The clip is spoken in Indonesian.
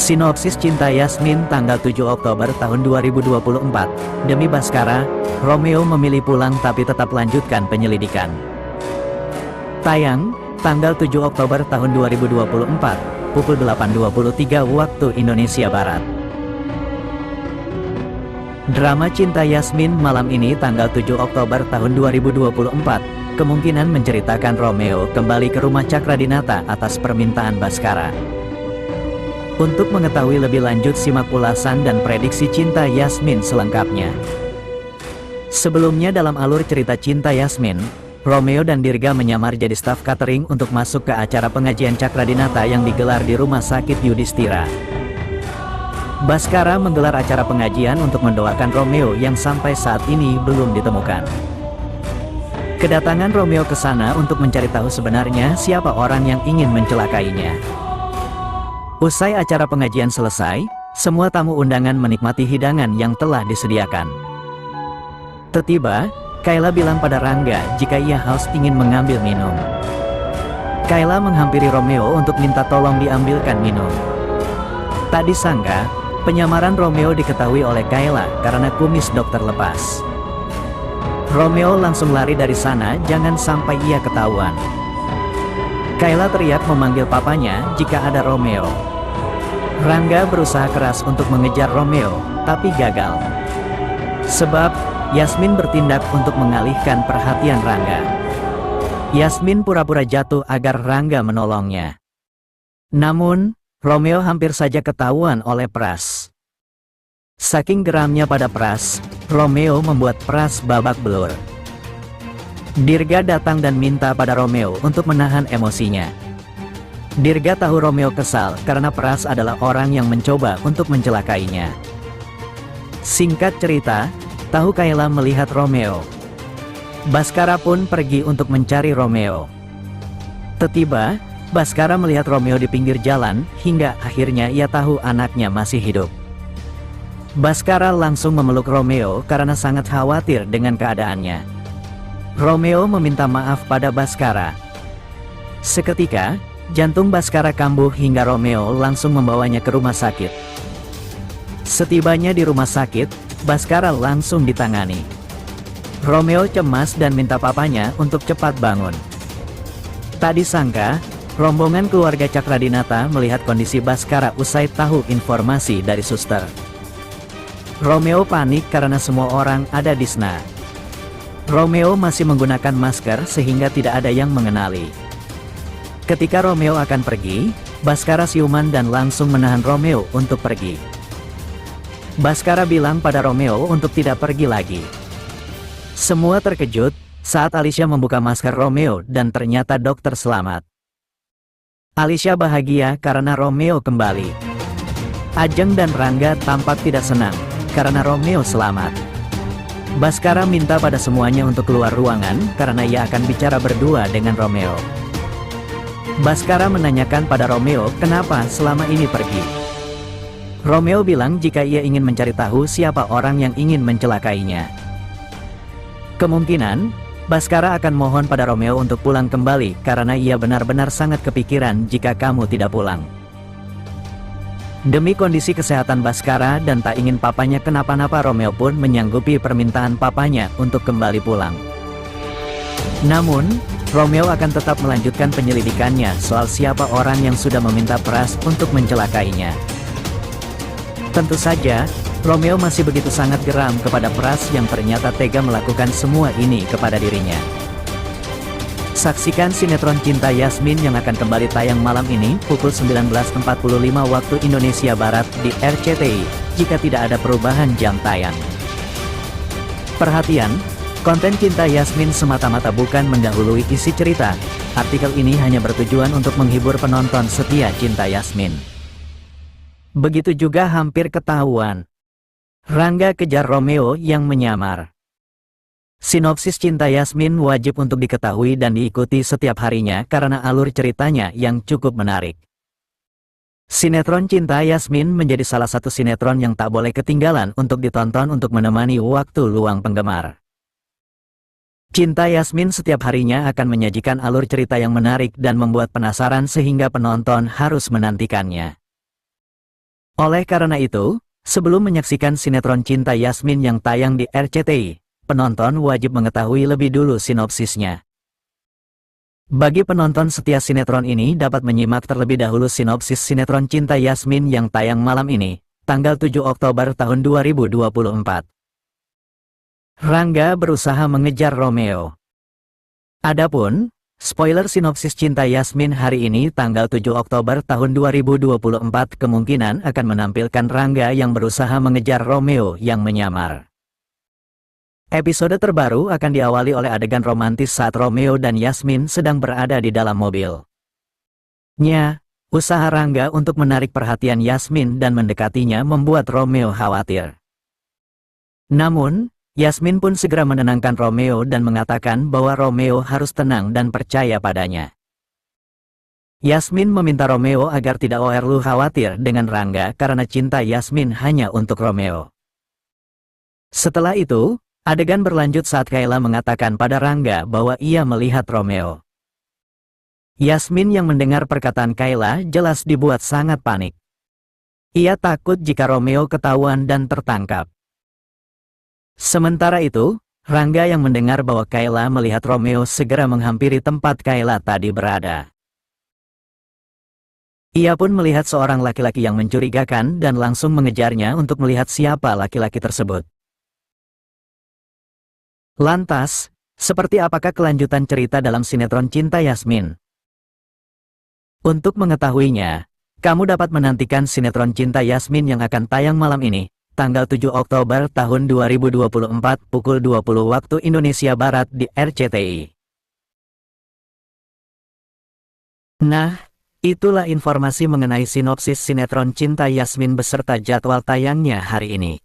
Sinopsis Cinta Yasmin tanggal 7 Oktober tahun 2024. Demi Baskara, Romeo memilih pulang tapi tetap lanjutkan penyelidikan. Tayang, tanggal 7 Oktober tahun 2024, pukul 8.23 waktu Indonesia Barat. Drama Cinta Yasmin malam ini tanggal 7 Oktober tahun 2024, kemungkinan menceritakan Romeo kembali ke rumah Cakradinata atas permintaan Baskara. Untuk mengetahui lebih lanjut simak ulasan dan prediksi Cinta Yasmin selengkapnya. Sebelumnya dalam alur cerita Cinta Yasmin, Romeo dan Dirga menyamar jadi staf catering untuk masuk ke acara pengajian Cakradinata yang digelar di Rumah Sakit Yudhistira. Baskara menggelar acara pengajian untuk mendoakan Romeo yang sampai saat ini belum ditemukan. Kedatangan Romeo ke sana untuk mencari tahu sebenarnya siapa orang yang ingin mencelakainya. Usai acara pengajian selesai, semua tamu undangan menikmati hidangan yang telah disediakan. Tiba-tiba, Kayla bilang pada Rangga jika ia haus ingin mengambil minum. Kayla menghampiri Romeo untuk minta tolong diambilkan minum. Tak disangka, penyamaran Romeo diketahui oleh Kayla karena kumis dokter lepas. Romeo langsung lari dari sana, jangan sampai ia ketahuan. Kayla teriak memanggil papanya jika ada Romeo. Rangga berusaha keras untuk mengejar Romeo, tapi gagal. Sebab, Yasmin bertindak untuk mengalihkan perhatian Rangga. Yasmin pura-pura jatuh agar Rangga menolongnya. Namun, Romeo hampir saja ketahuan oleh Pras. Saking geramnya pada Pras, Romeo membuat Pras babak belur. Dirga datang dan minta pada Romeo untuk menahan emosinya. Dirga tahu Romeo kesal karena Pras adalah orang yang mencoba untuk mencelakainya. Singkat cerita, tahu Kayla melihat Romeo. Baskara pun pergi untuk mencari Romeo. Tiba-tiba, Baskara melihat Romeo di pinggir jalan, hingga akhirnya ia tahu anaknya masih hidup. Baskara langsung memeluk Romeo karena sangat khawatir dengan keadaannya. Romeo meminta maaf pada Baskara. Seketika, jantung Baskara kambuh hingga Romeo langsung membawanya ke rumah sakit. Setibanya di rumah sakit, Baskara langsung ditangani. Romeo cemas dan minta papanya untuk cepat bangun. Tak disangka, rombongan keluarga Cakradinata melihat kondisi Baskara usai tahu informasi dari suster. Romeo panik karena semua orang ada di sana. Romeo masih menggunakan masker sehingga tidak ada yang mengenali. Ketika Romeo akan pergi, Baskara siuman dan langsung menahan Romeo untuk pergi. Baskara bilang pada Romeo untuk tidak pergi lagi. Semua terkejut saat Alicia membuka masker Romeo dan ternyata dokter selamat. Alicia bahagia karena Romeo kembali. Ajeng dan Rangga tampak tidak senang karena Romeo selamat. Baskara minta pada semuanya untuk keluar ruangan karena ia akan bicara berdua dengan Romeo. Baskara menanyakan pada Romeo kenapa selama ini pergi. Romeo bilang jika ia ingin mencari tahu siapa orang yang ingin mencelakainya. Kemungkinan, Baskara akan mohon pada Romeo untuk pulang kembali karena ia benar-benar sangat kepikiran jika kamu tidak pulang. Demi kondisi kesehatan Baskara dan tak ingin papanya kenapa-napa, Romeo pun menyanggupi permintaan papanya untuk kembali pulang. Namun, Romeo akan tetap melanjutkan penyelidikannya soal siapa orang yang sudah meminta Pras untuk mencelakainya. Tentu saja, Romeo masih begitu sangat geram kepada Pras yang ternyata tega melakukan semua ini kepada dirinya. Saksikan sinetron Cinta Yasmin yang akan kembali tayang malam ini pukul 19.45 waktu Indonesia Barat di RCTI, jika tidak ada perubahan jam tayang. Perhatian! Konten Cinta Yasmin semata-mata bukan mendahului isi cerita. Artikel ini hanya bertujuan untuk menghibur penonton setia Cinta Yasmin. Begitu juga hampir ketahuan. Rangga kejar Romeo yang menyamar. Sinopsis Cinta Yasmin wajib untuk diketahui dan diikuti setiap harinya karena alur ceritanya yang cukup menarik. Sinetron Cinta Yasmin menjadi salah satu sinetron yang tak boleh ketinggalan untuk ditonton untuk menemani waktu luang penggemar. Cinta Yasmin setiap harinya akan menyajikan alur cerita yang menarik dan membuat penasaran sehingga penonton harus menantikannya. Oleh karena itu, sebelum menyaksikan sinetron Cinta Yasmin yang tayang di RCTI, penonton wajib mengetahui lebih dulu sinopsisnya. Bagi penonton setia sinetron ini dapat menyimak terlebih dahulu sinopsis sinetron Cinta Yasmin yang tayang malam ini, tanggal 7 Oktober tahun 2024. Rangga berusaha mengejar Romeo. Adapun spoiler sinopsis Cinta Yasmin hari ini tanggal 7 Oktober tahun 2024 kemungkinan akan menampilkan Rangga yang berusaha mengejar Romeo yang menyamar. Episode terbaru akan diawali oleh adegan romantis saat Romeo dan Yasmin sedang berada di dalam mobil. Usaha Rangga untuk menarik perhatian Yasmin dan mendekatinya membuat Romeo khawatir. Namun, Yasmin pun segera menenangkan Romeo dan mengatakan bahwa Romeo harus tenang dan percaya padanya. Yasmin meminta Romeo agar tidak perlu khawatir dengan Rangga karena cinta Yasmin hanya untuk Romeo. Setelah itu, adegan berlanjut saat Kayla mengatakan pada Rangga bahwa ia melihat Romeo. Yasmin yang mendengar perkataan Kayla jelas dibuat sangat panik. Ia takut jika Romeo ketahuan dan tertangkap. Sementara itu, Rangga yang mendengar bahwa Kayla melihat Romeo segera menghampiri tempat Kayla tadi berada. Ia pun melihat seorang laki-laki yang mencurigakan dan langsung mengejarnya untuk melihat siapa laki-laki tersebut. Lantas, seperti apakah kelanjutan cerita dalam sinetron Cinta Yasmin? Untuk mengetahuinya, kamu dapat menantikan sinetron Cinta Yasmin yang akan tayang malam ini, tanggal 7 Oktober tahun 2024 pukul 20 waktu Indonesia Barat di RCTI. Nah, itulah informasi mengenai sinopsis sinetron Cinta Yasmin beserta jadwal tayangnya hari ini.